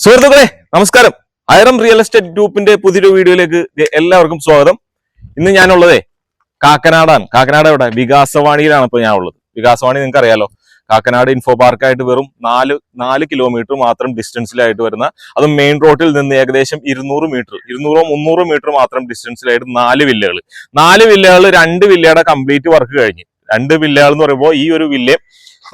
സുഹൃത്തുക്കളെ നമസ്കാരം. ഐറം real estate ഗ്രൂപ്പിന്റെ പുതിയൊരു വീഡിയോയിലേക്ക് എല്ലാവർക്കും സ്വാഗതം. ഇന്ന് ഞാനുള്ളതേ കാക്കനാടാണ്. കാക്കനാട് എവിടെ? വികാസവാണിയിലാണ് ഇപ്പോൾ ഞാൻ ഉള്ളത്. വികാസവാണി നിങ്ങൾക്ക് അറിയാലോ, കാക്കനാട് ഇൻഫോ പാർക്കായിട്ട് വെറും 4 കിലോമീറ്റർ മാത്രം ഡിസ്റ്റൻസിലായിട്ട് വരുന്ന, അത് മെയിൻ റോഡിൽ നിന്ന് ഏകദേശം 200-300 മീറ്റർ മാത്രം ഡിസ്റ്റൻസിലായിട്ട് 4 വില്ലകൾ. 2 വില്ലയുടെ കംപ്ലീറ്റ് വർക്ക് കഴിഞ്ഞ്. 2 വില്ലകൾ എന്ന് പറയുമ്പോൾ ഈ ഒരു വില്ല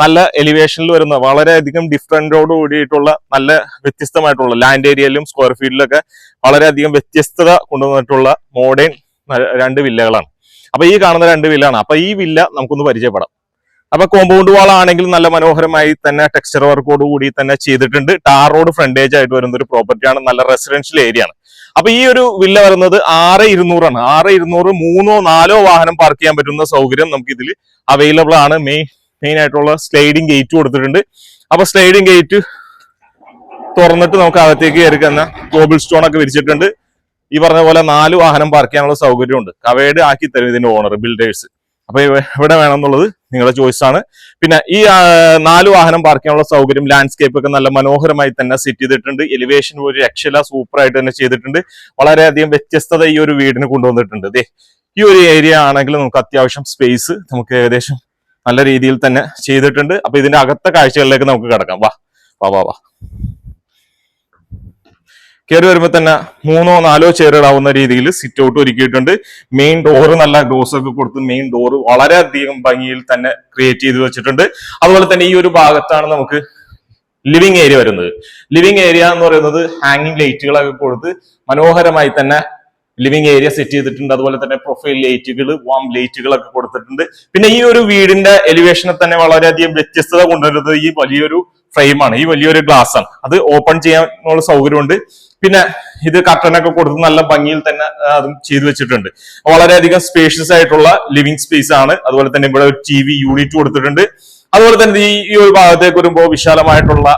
നല്ല എലിവേഷനിൽ വരുന്ന, വളരെയധികം ഡിഫറൻറ്റോട് കൂടിയിട്ടുള്ള, നല്ല വ്യത്യസ്തമായിട്ടുള്ള, ലാൻഡ് ഏരിയയിലും സ്ക്വയർ ഫീറ്റിലൊക്കെ വളരെയധികം വ്യത്യസ്തത കൊണ്ടുവന്നിട്ടുള്ള മോഡേൺ 2 വില്ലകളാണ്. അപ്പൊ ഈ കാണുന്ന 2 വില്ലാണ്. അപ്പൊ ഈ വില്ല നമുക്കൊന്ന് പരിചയപ്പെടാം. അപ്പൊ കോമ്പൗണ്ട് വാൾ ആണെങ്കിൽ നല്ല മനോഹരമായി തന്നെ ടെക്സ്ചർ വർക്കോട് കൂടി തന്നെ ചെയ്തിട്ടുണ്ട്. ടാർ റോഡ് ഫ്രണ്ടേജ് ആയിട്ട് വരുന്ന ഒരു പ്രോപ്പർട്ടിയാണ്. നല്ല റെസിഡൻഷ്യൽ ഏരിയ ആണ്. അപ്പൊ ഈ ഒരു വില്ല വരുന്നത് 6,200 ആണ്. 6,200 3-4 വാഹനം പാർക്ക് ചെയ്യാൻ പറ്റുന്ന സൗകര്യം നമുക്ക് ഇതിൽ അവൈലബിൾ ആണ്. മെയിൻ ആയിട്ടുള്ള സ്ലൈഡിംഗ് ഗേറ്റ് കൊടുത്തിട്ടുണ്ട്. അപ്പൊ സ്ലൈഡിംഗ് ഗേറ്റ് തുറന്നിട്ട് നമുക്ക് അകത്തേക്ക് കയറിക്കുന്ന കോബിൾ സ്റ്റോൺ ഒക്കെ വിരിച്ചിട്ടുണ്ട്. ഈ പറഞ്ഞ പോലെ 4 വാഹനം പാർക്ക് ചെയ്യാനുള്ള സൗകര്യമുണ്ട്. കവേഡ് ആക്കി തരും ഇതിന്റെ ഓണർ, ബിൽഡേഴ്സ്. അപ്പൊ എവിടെ വേണം എന്നുള്ളത് നിങ്ങളുടെ ചോയ്സ് ആണ്. പിന്നെ ഈ 4 വാഹനം പാർക്ക് ചെയ്യാനുള്ള സൗകര്യം, ലാൻഡ്സ്കേപ്പ് ഒക്കെ നല്ല മനോഹരമായി തന്നെ സെറ്റ് ചെയ്തിട്ടുണ്ട്. എലിവേഷൻ ഒരു രക്ഷല സൂപ്പർ ആയിട്ട് തന്നെ ചെയ്തിട്ടുണ്ട്. വളരെയധികം വ്യത്യസ്തത ഈ ഒരു വീടിന് കൊണ്ടുവന്നിട്ടുണ്ട്. ഈ ഒരു ഏരിയ ആണെങ്കിൽ നമുക്ക് അത്യാവശ്യം സ്പേസ് നമുക്ക് ഏകദേശം നല്ല രീതിയിൽ തന്നെ ചെയ്തിട്ടുണ്ട്. അപ്പൊ ഇതിന്റെ അകത്തെ കാഴ്ചകളിലേക്ക് നമുക്ക് കിടക്കാം. വാ കയറി വരുമ്പോൾ തന്നെ 3-4 ചെയർ ഇടാവുന്ന രീതിയിൽ സിറ്റ് ഔട്ട് ഒരുക്കിയിട്ടുണ്ട്. മെയിൻ ഡോറ് നല്ല ഡോസ് ഒക്കെ കൊടുത്ത് മെയിൻ ഡോറ് വളരെയധികം ഭംഗിയിൽ തന്നെ ക്രിയേറ്റ് ചെയ്ത് വെച്ചിട്ടുണ്ട്. അതുപോലെ തന്നെ ഈ ഒരു ഭാഗത്താണ് നമുക്ക് ലിവിംഗ് ഏരിയ വരുന്നത്. ലിവിംഗ് ഏരിയ എന്ന് പറയുന്നത് ഹാങ്ങിങ് ലൈറ്റുകളൊക്കെ കൊടുത്ത് മനോഹരമായി തന്നെ ലിവിംഗ് ഏരിയ സെറ്റ് ചെയ്തിട്ടുണ്ട്. അതുപോലെ തന്നെ പ്രൊഫൈൽ ലൈറ്റുകൾ, വാം ലൈറ്റുകളൊക്കെ കൊടുത്തിട്ടുണ്ട്. പിന്നെ ഈ ഒരു വീടിന്റെ എലിവേഷനെ തന്നെ വളരെയധികം വ്യത്യസ്തത കൊണ്ടുവരുന്നത് ഈ വലിയൊരു ഫ്രെയിമാണ്, ഈ വലിയൊരു ഗ്ലാസ് ആണ്. അത് ഓപ്പൺ ചെയ്യാനുള്ള സൗകര്യമുണ്ട്. പിന്നെ ഇത് കർട്ടനൊക്കെ കൊടുത്ത് നല്ല ഭംഗിയിൽ തന്നെ അതും ചെയ്തു വെച്ചിട്ടുണ്ട്. വളരെയധികം സ്പേഷ്യസ് ആയിട്ടുള്ള ലിവിംഗ് സ്പേസ് ആണ്. അതുപോലെ തന്നെ ഇവിടെ ഒരു TV യൂണിറ്റ് കൊടുത്തിട്ടുണ്ട്. അതുപോലെ തന്നെ ഈ ഒരു ഭാഗത്തേക്ക് വരുമ്പോൾ വിശാലമായിട്ടുള്ള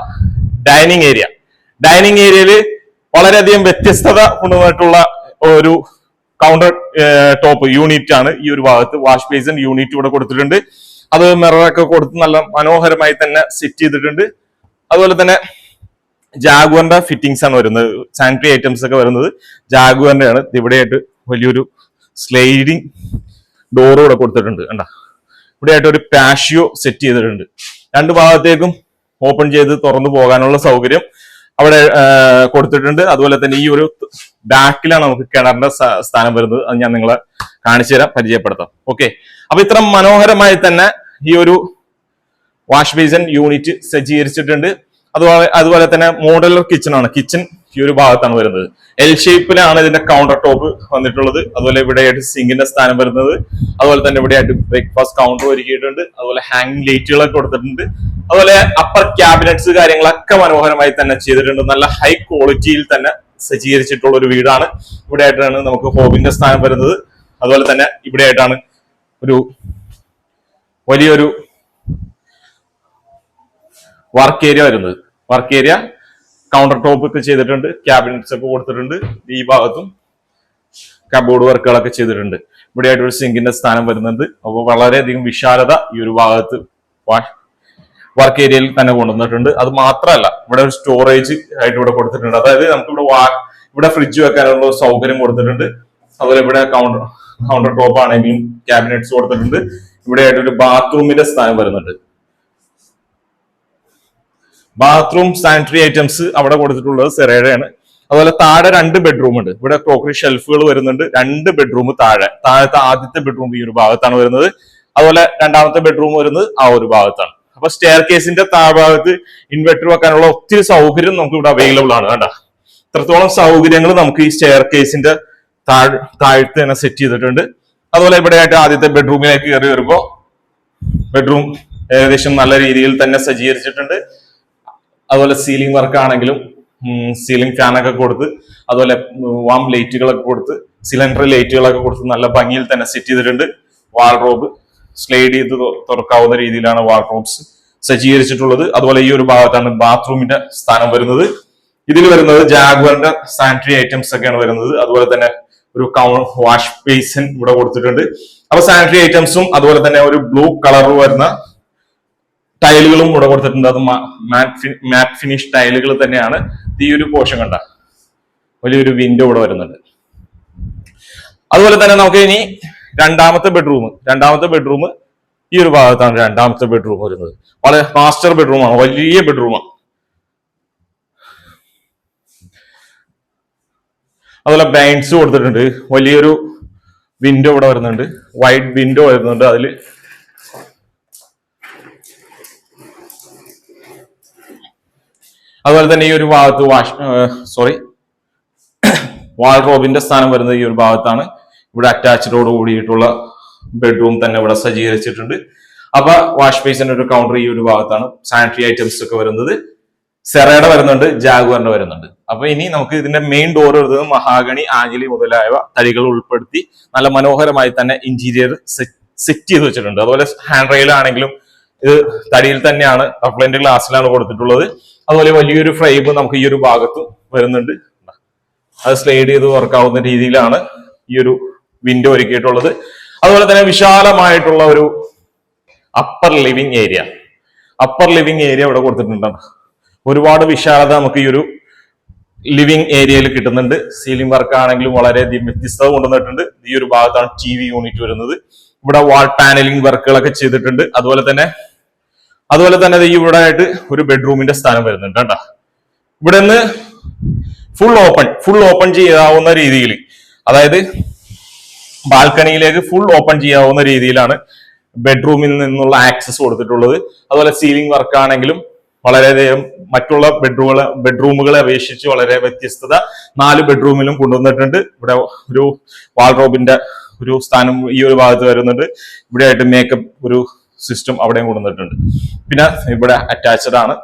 ഡൈനിങ് ഏരിയയിൽ വളരെയധികം വ്യത്യസ്തത കൊണ്ടുവന്നിട്ടുള്ള ഒരു കൗണ്ടർ ടോപ്പ് യൂണിറ്റ് ആണ് ഈ ഒരു ഭാഗത്ത്. വാഷ് ബേസിൻ യൂണിറ്റ് ഇവിടെ കൊടുത്തിട്ടുണ്ട്. അത് മിററൊക്കെ കൊടുത്ത് നല്ല മനോഹരമായി തന്നെ സെറ്റ് ചെയ്തിട്ടുണ്ട്. അതുപോലെ തന്നെ ജാഗ്വറിന്റെ ഫിറ്റിംഗ്സ് ആണ് വരുന്നത്. സാനിറ്ററി ഐറ്റംസ് ഒക്കെ വരുന്നത് ജാഗ്വറിന്റെ ആണ്. ഇവിടെയായിട്ട് വലിയൊരു സ്ലൈഡിങ് ഡോർ ഇവിടെ കൊടുത്തിട്ടുണ്ട്. കണ്ടാ, ഇവിടെയായിട്ട് ഒരു പാഷ്യോ സെറ്റ് ചെയ്തിട്ടുണ്ട്. 2 ഭാഗത്തേക്കും ഓപ്പൺ ചെയ്ത് തുറന്നു പോകാനുള്ള സൗകര്യം അവിടെ കൊടുത്തിട്ടുണ്ട്. അതുപോലെ തന്നെ ഈ ഒരു ബാക്കിലാണ് നമുക്ക് കിണറിന്റെ സ്ഥാനം വരുന്നത്. അത് ഞാൻ നിങ്ങളെ കാണിച്ചു തരാം, പരിചയപ്പെടുത്താം. ഓക്കെ, അപ്പൊ ഇത്ര മനോഹരമായി തന്നെ ഈ ഒരു വാഷ് ബേസിൻ യൂണിറ്റ് സജ്ജീകരിച്ചിട്ടുണ്ട്. അതുപോലെ തന്നെ മോഡലർ കിച്ചൺ ഈ ഒരു ഭാഗത്താണ് വരുന്നത്. L ഷേപ്പിലാണ് ഇതിന്റെ കൗണ്ടർ ടോപ്പ് വന്നിട്ടുള്ളത്. അതുപോലെ ഇവിടെയായിട്ട് സിങ്കിന്റെ സ്ഥാനം വരുന്നത്. അതുപോലെ തന്നെ ഇവിടെയായിട്ട് ബ്രേക്ക്ഫാസ്റ്റ് കൗണ്ടർ ഒരുക്കിയിട്ടുണ്ട്. അതുപോലെ ഹാങ്ങിങ് ലൈറ്റുകളൊക്കെ കൊടുത്തിട്ടുണ്ട്. അതുപോലെ അപ്പർ ക്യാബിനറ്റ്സ് കാര്യങ്ങളൊക്കെ മനോഹരമായി തന്നെ ചെയ്തിട്ടുണ്ട്. നല്ല ഹൈ ക്വാളിറ്റിയിൽ തന്നെ സജ്ജീകരിച്ചിട്ടുള്ള ഒരു വീടാണ്. ഇവിടെയായിട്ടാണ് നമുക്ക് ഹോബിന്റെ സ്ഥാനം വരുന്നത്. അതുപോലെ തന്നെ ഇവിടെയായിട്ടാണ് ഒരു വലിയൊരു വർക്ക് ഏരിയ വരുന്നത്. വർക്ക് ഏരിയ കൗണ്ടർ ടോപ്പ് ഒക്കെ ചെയ്തിട്ടുണ്ട്. ക്യാബിനറ്റ്സ് ഒക്കെ കൊടുത്തിട്ടുണ്ട്. ഈ ഭാഗത്തും കബോർഡ് വർക്കുകളൊക്കെ ചെയ്തിട്ടുണ്ട്. ഇവിടെയായിട്ട് ഒരു സിങ്കിന്റെ സ്ഥാനം വരുന്നുണ്ട്. അപ്പോൾ വളരെയധികം വിശാലത ഈ ഒരു ഭാഗത്ത് വർക്ക് ഏരിയയിൽ തന്നെ കൊണ്ടുവന്നിട്ടുണ്ട്. അത് മാത്രമല്ല, ഇവിടെ ഒരു സ്റ്റോറേജ് ആയിട്ട് ഇവിടെ കൊടുത്തിട്ടുണ്ട്. അതായത് നമുക്ക് ഇവിടെ ഫ്രിഡ്ജ് വെക്കാനുള്ള സൗകര്യം കൊടുത്തിട്ടുണ്ട്. അതുപോലെ ഇവിടെ കൗണ്ടർ ടോപ്പ് ആണെങ്കിലും ക്യാബിനറ്റ്സ് കൊടുത്തിട്ടുണ്ട്. ഇവിടെയായിട്ട് ഒരു ബാത്റൂമിന്റെ സ്ഥാനം വരുന്നുണ്ട്. ബാത്റൂം സാനിറ്ററി ഐറ്റംസ് അവിടെ കൊടുത്തിട്ടുള്ളത് സെറേഡയാണ്. അതുപോലെ താഴെ 2 ബെഡ്റൂം ഉണ്ട്. ഇവിടെ ക്രോക്കറി ഷെൽഫുകൾ വരുന്നുണ്ട്. 2 ബെഡ്റൂം താഴത്തെ ആദ്യത്തെ ബെഡ്റൂം ഈ ഒരു ഭാഗത്താണ് വരുന്നത്. അതുപോലെ രണ്ടാമത്തെ ബെഡ്റൂം വരുന്നത് ആ ഒരു ഭാഗത്താണ്. അപ്പൊ സ്റ്റെയർ കേസിന്റെ താഴ്ഭാഗത്ത് ഇൻവെർട്ടർ വെക്കാനുള്ള ഒത്തിരി സൗകര്യം നമുക്ക് ഇവിടെ അവൈലബിൾ ആണ്. കണ്ട, ഇത്രത്തോളം സൗകര്യങ്ങൾ നമുക്ക് ഈ സ്റ്റെയർ കേസിന്റെ താഴത്ത് തന്നെ സെറ്റ് ചെയ്തിട്ടുണ്ട്. അതുപോലെ ഇവിടെയായിട്ട് ആദ്യത്തെ ബെഡ്റൂമിലേക്ക് കയറി വരുമ്പോൾ ബെഡ്റൂം ഏകദേശം നല്ല രീതിയിൽ തന്നെ സജ്ജീകരിച്ചിട്ടുണ്ട്. അതുപോലെ സീലിംഗ് വർക്ക് ആണെങ്കിലും സീലിംഗ് ഫാനൊക്കെ കൊടുത്ത്, അതുപോലെ വാം ലൈറ്റുകളൊക്കെ കൊടുത്ത്, സിലിണ്ടർ ലൈറ്റുകളൊക്കെ കൊടുത്ത് നല്ല ഭംഗിയിൽ തന്നെ സെറ്റ് ചെയ്തിട്ടുണ്ട്. വാൾറോബ് സ്ലൈഡ് ചെയ്ത് തുറക്കാവുന്ന രീതിയിലാണ് വാൾറോബ്സ് സജ്ജീകരിച്ചിട്ടുള്ളത്. അതുപോലെ ഈ ഒരു ഭാഗത്താണ് ബാത്റൂമിന്റെ സ്ഥാനം വരുന്നത്. ഇതിൽ വരുന്നത് ജാഗ്വറിന്റെ സാനിറ്ററി ഐറ്റംസ് ഒക്കെയാണ് വരുന്നത്. അതുപോലെ തന്നെ ഒരു വാഷ് ബേസിൻ ഇവിടെ കൊടുത്തിട്ടുണ്ട്. അപ്പൊ സാനിറ്ററി ഐറ്റംസും അതുപോലെ തന്നെ ഒരു ബ്ലൂ കളർ വരുന്ന ടൈലുകളും ഇവിടെ കൊടുത്തിട്ടുണ്ട്. അത് മാറ്റ് ഫിനിഷ് ടൈലുകൾ തന്നെയാണ്. ഈ ഒരു പോർഷൻ കണ്ട വലിയൊരു വിൻഡോ ഇവിടെ വരുന്നുണ്ട്. അതുപോലെ തന്നെ നമുക്ക് ഇനി രണ്ടാമത്തെ ബെഡ്റൂം ഈ ഒരു ഭാഗത്താണ് രണ്ടാമത്തെ ബെഡ്റൂം വരുന്നത്. വളരെ മാസ്റ്റർ ബെഡ്റൂമാണ്, വലിയ ബെഡ്റൂമാണ്. അതുപോലെ ബ്ലൈൻഡ്സ് കൊടുത്തിട്ടുണ്ട്. വലിയൊരു വിൻഡോ ഇവിടെ വരുന്നുണ്ട്, വൈഡ് വിൻഡോ വരുന്നുണ്ട്. അതില് അതുപോലെ തന്നെ ഈ ഒരു ഭാഗത്ത് വാൾറോബിന്റെ സ്ഥാനം വരുന്നത് ഈ ഒരു ഭാഗത്താണ്. ഇവിടെ അറ്റാച്ച്ഡോട് കൂടിയിട്ടുള്ള ബെഡ്റൂം തന്നെ ഇവിടെ സജ്ജീകരിച്ചിട്ടുണ്ട്. അപ്പൊ വാഷ് ബേസിന്റെ ഒരു കൗണ്ടർ ഈ ഒരു ഭാഗത്താണ്. സാനിറ്ററി ഐറ്റംസ് ഒക്കെ വരുന്നത് സെറയുടെ വരുന്നുണ്ട്, ജാഗ്വാറിന്റെ വരുന്നുണ്ട്. അപ്പൊ ഇനി നമുക്ക് ഇതിന്റെ മെയിൻ ഡോർ വരുന്നത് മഹാഗണി, ആഞ്ഞിലി മുതലായ തടികൾ ഉൾപ്പെടുത്തി നല്ല മനോഹരമായി തന്നെ ഇന്റീരിയർ സെറ്റ് ചെയ്ത് വെച്ചിട്ടുണ്ട്. അതുപോലെ ഹാൻഡ് റെയിൽ ആണെങ്കിലും ഇത് തടിയിൽ തന്നെയാണ്, റഫ്ലൈൻഡ് ഗ്ലാസ്സിലാണ് കൊടുത്തിട്ടുള്ളത്. അതുപോലെ വലിയൊരു ഫ്രെയിം നമുക്ക് ഈ ഒരു ഭാഗത്ത് വരുന്നുണ്ട്. അത് സ്ലൈഡ് ചെയ്ത് വർക്കാവുന്ന രീതിയിലാണ് ഈ ഒരു വിൻഡോ ഒരുക്കിയിട്ടുള്ളത്. അതുപോലെ തന്നെ വിശാലമായിട്ടുള്ള ഒരു അപ്പർ ലിവിംഗ് ഏരിയ ഇവിടെ കൊടുത്തിട്ടുണ്ട്. ഒരുപാട് വിശാലത നമുക്ക് ഈ ഒരു ലിവിംഗ് ഏരിയയിൽ കിട്ടുന്നുണ്ട്. സീലിംഗ് വർക്ക് ആണെങ്കിലും വളരെയധികം വ്യത്യസ്തത കൊണ്ടുവന്നിട്ടുണ്ട്. ഈ ഒരു ഭാഗത്താണ് TV യൂണിറ്റ് വരുന്നത്. ഇവിടെ വാൾ പാനലിംഗ് വർക്കുകളൊക്കെ ചെയ്തിട്ടുണ്ട്. അതുപോലെ തന്നെ ഇവിടെ ആയിട്ട് ഒരു ബെഡ്റൂമിന്റെ സ്ഥാനം വരുന്നുണ്ട് കേട്ടോ. ഇവിടെ നിന്ന് ഫുൾ ഓപ്പൺ ചെയ്യാവുന്ന രീതിയിൽ, അതായത് ബാൽക്കണിയിലേക്ക് ഫുൾ ഓപ്പൺ ചെയ്യാവുന്ന രീതിയിലാണ് ബെഡ്റൂമിൽ നിന്നുള്ള ആക്സസ് കൊടുത്തിട്ടുള്ളത്. അതുപോലെ സീലിംഗ് വർക്ക് ആണെങ്കിലും വളരെയധികം മറ്റുള്ള ബെഡ്റൂമുകളെ അപേക്ഷിച്ച് വളരെ വ്യത്യസ്തത 4 ബെഡ്റൂമിലും കൊണ്ടുവന്നിട്ടുണ്ട്. ഇവിടെ ഒരു വാൾറോബിന്റെ ഒരു സ്ഥാനം ഈ ഒരു ഭാഗത്ത് വരുന്നുണ്ട്. ഇവിടെ ആയിട്ട് മേക്കപ്പ് ഒരു സിസ്റ്റം അവിടെയും കൊണ്ടുവന്നിട്ടുണ്ട്. പിന്നെ ഇവിടെ അറ്റാച്ച്ഡ് ആണ്.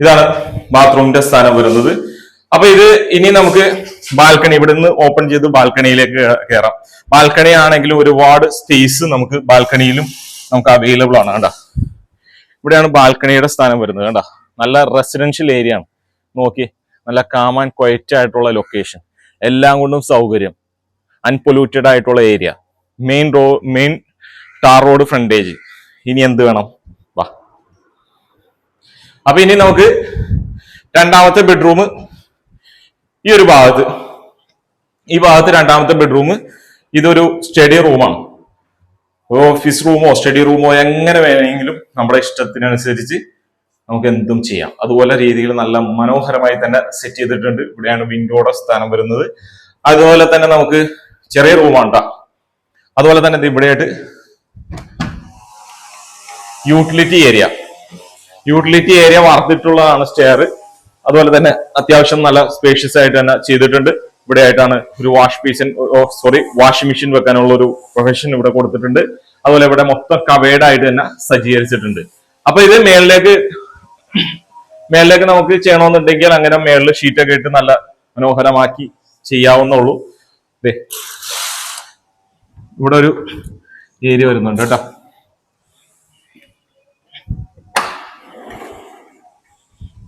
ഇതാണ് ബാത്റൂമിന്റെ സ്ഥാനം വരുന്നത്. അപ്പൊ ഇത് ഇനി നമുക്ക് ബാൽക്കണി ഇവിടെ നിന്ന് ഓപ്പൺ ചെയ്ത് ബാൽക്കണിയിലേക്ക് കയറാം. ബാൽക്കണി ആണെങ്കിലും ഒരുപാട് സ്പേസ് നമുക്ക് ബാൽക്കണിയിലും നമുക്ക് അവൈലബിൾ ആണ്. കണ്ട ഇവിടെയാണ് ബാൽക്കണിയുടെ സ്ഥാനം വരുന്നത്. കണ്ട നല്ല റെസിഡൻഷ്യൽ ഏരിയ ആണ്. നോക്കി, നല്ല കാം ആൻഡ് ക്വയറ്റ് ആയിട്ടുള്ള ലൊക്കേഷൻ, എല്ലാം കൊണ്ടും സൗകര്യം, അൺപൊല്യൂട്ടഡ് ആയിട്ടുള്ള area, main tar road frontage. ഇനി എന്ത് വേണം? വാ. അപ്പൊ ഇനി നമുക്ക് രണ്ടാമത്തെ ബെഡ്റൂം ഈ ഒരു ഭാഗത്ത്, രണ്ടാമത്തെ ബെഡ്റൂം ഇതൊരു സ്റ്റഡി റൂമാണ്. ഓഫീസ് റൂമോ സ്റ്റഡി റൂമോ എങ്ങനെ വേണമെങ്കിലും നമ്മുടെ ഇഷ്ടത്തിനനുസരിച്ച് നമുക്ക് എന്തും ചെയ്യാം. അതുപോലെ രീതിയിൽ നല്ല മനോഹരമായി തന്നെ സെറ്റ് ചെയ്തിട്ടുണ്ട്. ഇവിടെയാണ് വിൻഡോയുടെ സ്ഥാനം വരുന്നത്. അതുപോലെ തന്നെ നമുക്ക് ചെറിയ റൂമാണ്. അതുപോലെ തന്നെ ഇവിടെയായിട്ട് യൂട്ടിലിറ്റി ഏരിയ വാർത്തിട്ടുള്ളതാണ് സ്റ്റെയർ. അതുപോലെ തന്നെ അത്യാവശ്യം നല്ല സ്പേഷ്യസ് ആയിട്ട് തന്നെ ചെയ്തിട്ടുണ്ട്. ഇവിടെ ആയിട്ടാണ് ഒരു വാഷിംഗ് മെഷീൻ വെക്കാനുള്ള ഒരു പ്രൊഫഷൻ ഇവിടെ കൊടുത്തിട്ടുണ്ട്. അതുപോലെ ഇവിടെ മൊത്തം കവേർഡ് ആയിട്ട് തന്നെ സജ്ജീകരിച്ചിട്ടുണ്ട്. അപ്പൊ ഇത് മേളിലേക്ക് നമുക്ക് ചെയ്യണമെന്നുണ്ടെങ്കിൽ അങ്ങനെ മേളിൽ ഷീറ്റൊക്കെ ഇട്ട് നല്ല മനോഹരമാക്കി ചെയ്യാവുന്നുള്ളൂ. ഇവിടെ ഒരു ഏരിയ വരുന്നുണ്ട് കേട്ടോ.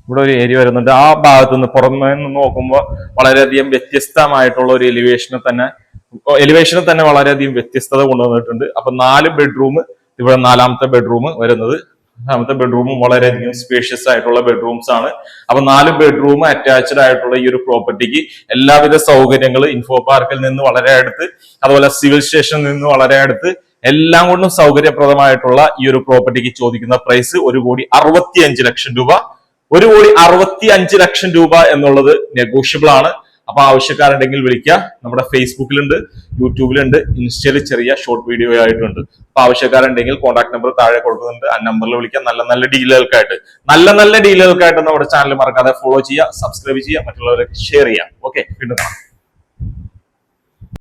ഇവിടെ ഒരു ഏരിയ വരുന്നുണ്ട്. ആ ഭാഗത്ത് നിന്ന് പുറമേ നിന്ന് നോക്കുമ്പോൾ വളരെയധികം വ്യത്യസ്തമായിട്ടുള്ള ഒരു എലിവേഷനെ തന്നെ വളരെയധികം വ്യത്യസ്തത കൊണ്ടുവന്നിട്ടുണ്ട്. അപ്പൊ 4 ബെഡ്റൂം, ഇവിടെ 4ാമത്തെ ബെഡ്റൂം വരുന്നത്. 4ാമത്തെ ബെഡ്റൂമും വളരെയധികം സ്പേഷ്യസ് ആയിട്ടുള്ള ബെഡ്റൂംസ് ആണ്. അപ്പൊ 4 ബെഡ്റൂം അറ്റാച്ച്ഡ് ആയിട്ടുള്ള ഈ ഒരു പ്രോപ്പർട്ടിക്ക് എല്ലാവിധ സൗകര്യങ്ങളും ഇൻഫോ പാർക്കിൽ നിന്ന് വളരെ അടുത്ത്, അതുപോലെ സിവിൽ സ്റ്റേഷനിൽ നിന്ന് വളരെ അടുത്ത്, എല്ലാം കൊണ്ടും സൗകര്യപ്രദമായിട്ടുള്ള ഈ ഒരു പ്രോപ്പർട്ടിക്ക് ചോദിക്കുന്ന പ്രൈസ് 1,65 ലക്ഷം രൂപ. 1,65 ലക്ഷം രൂപ എന്നുള്ളത് നെഗോഷ്യബിൾ ആണ്. അപ്പൊ ആവശ്യക്കാരുണ്ടെങ്കിൽ വിളിക്കുക. നമ്മുടെ ഫേസ്ബുക്കിലുണ്ട്, യൂട്യൂബിലുണ്ട്, ഇൻസ്റ്റയിൽ ചെറിയ ഷോർട്ട് വീഡിയോ ആയിട്ടുണ്ട്. അപ്പൊ ആവശ്യക്കാരുണ്ടെങ്കിൽ കോൺടാക്ട് നമ്പർ താഴെ കൊടുക്കുന്നുണ്ട്. ആ നമ്പറിൽ വിളിക്കുക. നല്ല ഡീലുകൾക്കായിട്ട് നമ്മുടെ ചാനൽ മറക്കാതെ ഫോളോ ചെയ്യുക, സബ്സ്ക്രൈബ് ചെയ്യുക, മറ്റുള്ളവർക്ക് ഷെയർ ചെയ്യാം. ഓക്കെ, വീണ്ടും കാണാം.